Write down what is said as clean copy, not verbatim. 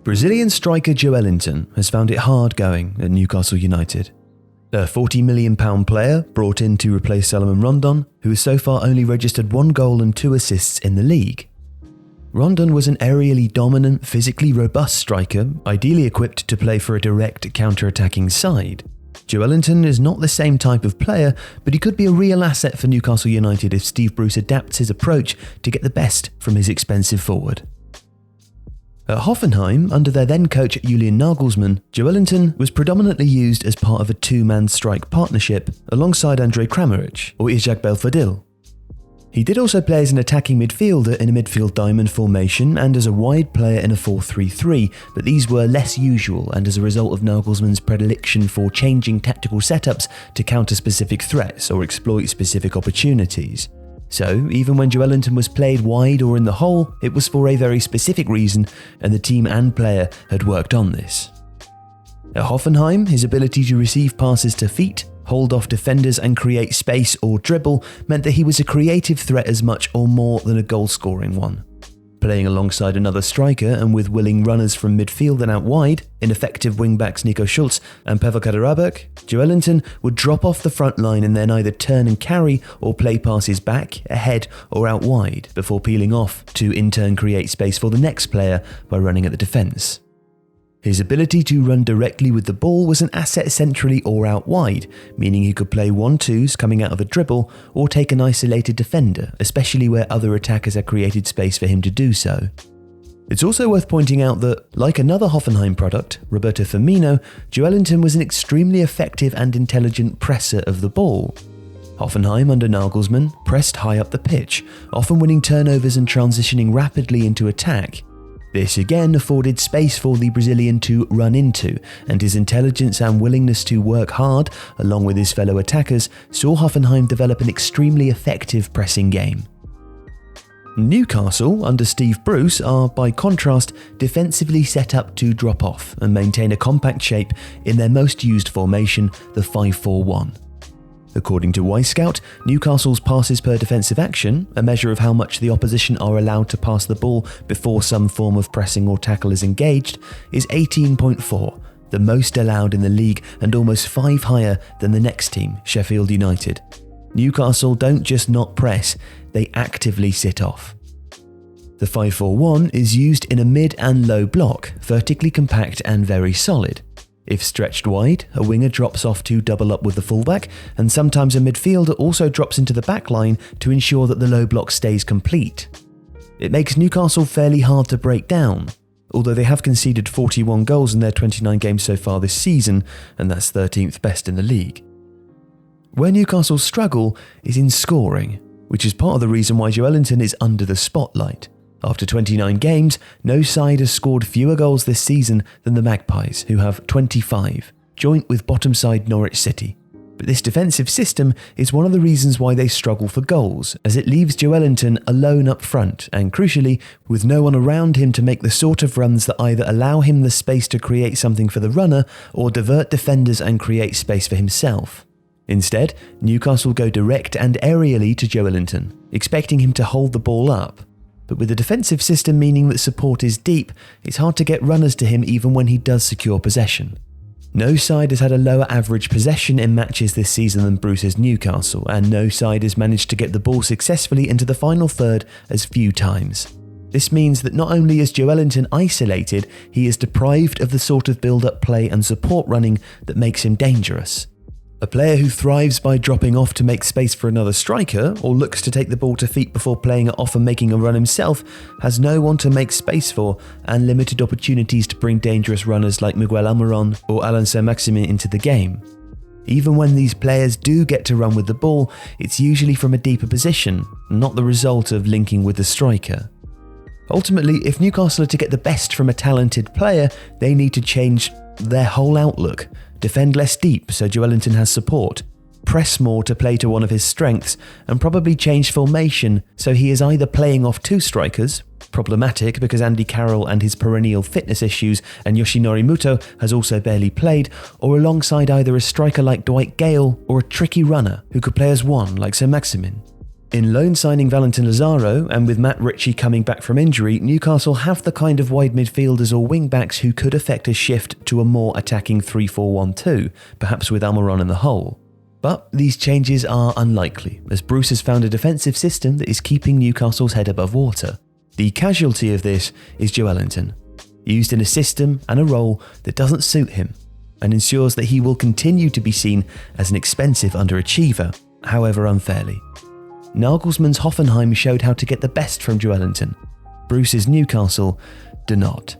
Brazilian striker Joelinton has found it hard going at Newcastle United. A £40 million player brought in to replace Salmon Rondon, who has so far only registered 1 goal and 2 assists in the league. Rondon was an aerially dominant, physically robust striker, ideally equipped to play for a direct counter-attacking side. Joelinton is not the same type of player, but he could be a real asset for Newcastle United if Steve Bruce adapts his approach to get the best from his expensive forward. At Hoffenheim, under their then coach Julian Nagelsmann, Joelinton was predominantly used as part of a 2-man strike partnership alongside Andrej Kramaric or Ishak Belfodil. He did also play as an attacking midfielder in a midfield diamond formation and as a wide player in a 4-3-3, but these were less usual and as a result of Nagelsmann's predilection for changing tactical setups to counter specific threats or exploit specific opportunities. So, even when Joelinton was played wide or in the hole, it was for a very specific reason, and the team and player had worked on this. At Hoffenheim, his ability to receive passes to feet, hold off defenders and create space or dribble meant that he was a creative threat as much or more than a goal-scoring one. Playing alongside another striker and with willing runners from midfield and out wide, ineffective wing-backs Nico Schulz and Pavel Kaderabek, Joelinton would drop off the front line and then either turn and carry or play passes back, ahead or out wide before peeling off to in turn create space for the next player by running at the defence. His ability to run directly with the ball was an asset centrally or out wide, meaning he could play 1-2s coming out of a dribble or take an isolated defender, especially where other attackers had created space for him to do so. It's also worth pointing out that, like another Hoffenheim product, Roberto Firmino, Joelinton was an extremely effective and intelligent presser of the ball. Hoffenheim under Nagelsmann pressed high up the pitch, often winning turnovers and transitioning rapidly into attack. This again afforded space for the Brazilian to run into, and his intelligence and willingness to work hard, along with his fellow attackers, saw Hoffenheim develop an extremely effective pressing game. Newcastle, under Steve Bruce, are, by contrast, defensively set up to drop off and maintain a compact shape in their most used formation, the 5-4-1. According to Wisecout, Newcastle's passes per defensive action, a measure of how much the opposition are allowed to pass the ball before some form of pressing or tackle is engaged, is 18.4, the most allowed in the league and almost 5 higher than the next team, Sheffield United. Newcastle don't just not press, they actively sit off. The 5-4-1 is used in a mid and low block, vertically compact and very solid. If stretched wide, a winger drops off to double up with the fullback, and sometimes a midfielder also drops into the back line to ensure that the low block stays complete. It makes Newcastle fairly hard to break down, although they have conceded 41 goals in their 29 games so far this season, and that's 13th best in the league. Where Newcastle struggle is in scoring, which is part of the reason why Joelinton is under the spotlight. After 29 games, no side has scored fewer goals this season than the Magpies, who have 25, joint with bottom side Norwich City. But this defensive system is one of the reasons why they struggle for goals, as it leaves Joelinton alone up front and, crucially, with no one around him to make the sort of runs that either allow him the space to create something for the runner or divert defenders and create space for himself. Instead, Newcastle go direct and aerially to Joelinton, expecting him to hold the ball up. But with the defensive system meaning that support is deep, it's hard to get runners to him even when he does secure possession. No side has had a lower average possession in matches this season than Bruce's Newcastle, and no side has managed to get the ball successfully into the final third as few times. This means that not only is Joelinton isolated, he is deprived of the sort of build-up play and support running that makes him dangerous. A player who thrives by dropping off to make space for another striker, or looks to take the ball to feet before playing it off and making a run himself, has no one to make space for, and limited opportunities to bring dangerous runners like Miguel Almiron or saint-maximin into the game. Even when these players do get to run with the ball, it's usually from a deeper position, not the result of linking with the striker. Ultimately, if Newcastle are to get the best from a talented player, they need to change their whole outlook. Defend less deep so Joelinton has support, press more to play to one of his strengths, and probably change formation so he is either playing off 2 strikers, problematic because Andy Carroll and his perennial fitness issues and Yoshinori Muto has also barely played, or alongside either a striker like Dwight Gale or a tricky runner who could play as one like saint-maximin. In loan signing Valentin Lazaro, and with Matt Ritchie coming back from injury, Newcastle have the kind of wide midfielders or wing-backs who could effect a shift to a more attacking 3-4-1-2, perhaps with Almiron in the hole. But these changes are unlikely, as Bruce has found a defensive system that is keeping Newcastle's head above water. The casualty of this is Joelinton, used in a system and a role that doesn't suit him, and ensures that he will continue to be seen as an expensive underachiever, however unfairly. Nagelsmann's Hoffenheim showed how to get the best from Joelinton. Bruce's Newcastle do not.